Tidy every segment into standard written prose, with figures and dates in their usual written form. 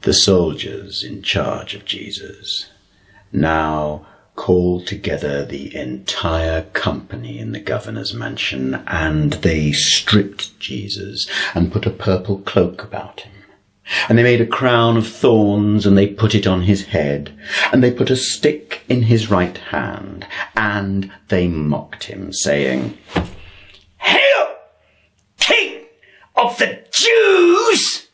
The soldiers in charge of Jesus now called together the entire company in the governor's mansion, and they stripped Jesus and put a purple cloak about him. And they made a crown of thorns, and they put it on his head, and they put a stick in his right hand, and they mocked him, saying, "Hail, King of the Jews!"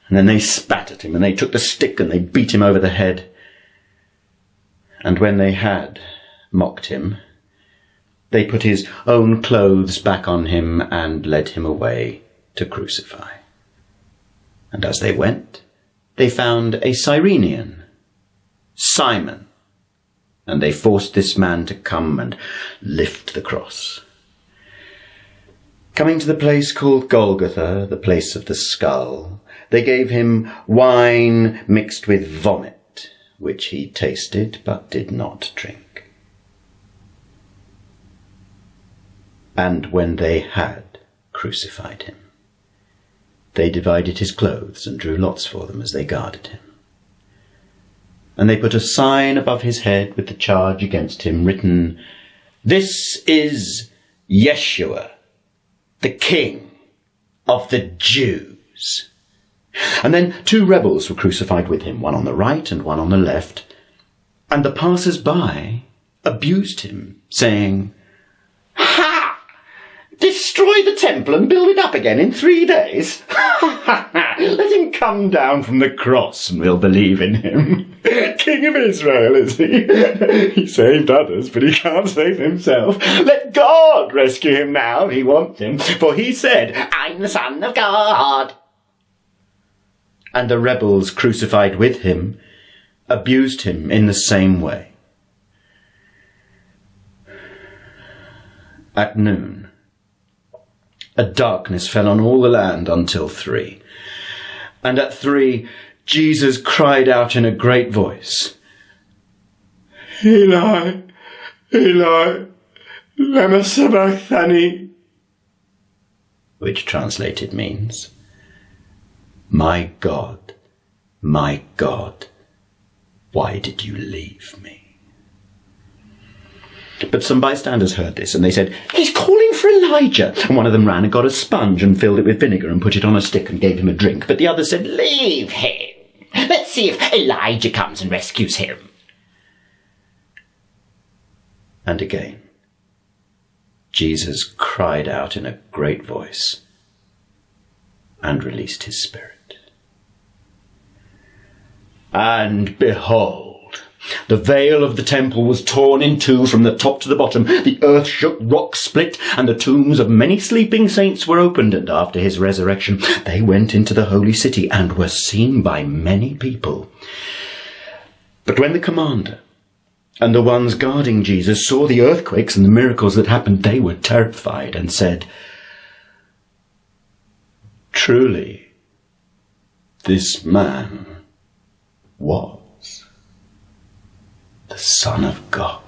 And then they spat at him, and they took the stick, and they beat him over the head. And when they had mocked him, they put his own clothes back on him and led him away to crucify. And as they went, they found a Cyrenian, Simon, and they forced this man to come and lift the cross. Coming to the place called Golgotha, the place of the skull, they gave him wine mixed with vomit, which he tasted but did not drink. And when they had crucified him, they divided his clothes and drew lots for them as they guarded him. And they put a sign above his head with the charge against him written, "This is Yeshua, the King of the Jews." And then 2 rebels were crucified with him, one on the right and one on the left. And the passers-by abused him, saying, "Ha! Destroy the temple and build it up again in 3 days? Let him come down from the cross and we'll believe in him. King of Israel, is he? He saved others, but he can't save himself. Let God rescue him now if he wants him, for he said, 'I'm the Son of God.'" And the rebels crucified with him abused him in the same way. At noon, a darkness fell on all the land until 3. And at 3, Jesus cried out in a great voice, "Eli, Eli, lema sabachthani," which translated means, my God, why did you leave me?" But some bystanders heard this, and they said, "He's calling for Elijah." And one of them ran and got a sponge and filled it with vinegar and put it on a stick and gave him a drink. But the other said, "Leave him. Let's see if Elijah comes and rescues him." And again, Jesus cried out in a great voice and released his spirit. And behold, the veil of the temple was torn in 2 from the top to the bottom. The earth shook, rocks split, and the tombs of many sleeping saints were opened. And after his resurrection, they went into the holy city and were seen by many people. But when the commander and the ones guarding Jesus saw the earthquakes and the miracles that happened, they were terrified and said, "Truly, this man was the Son of God."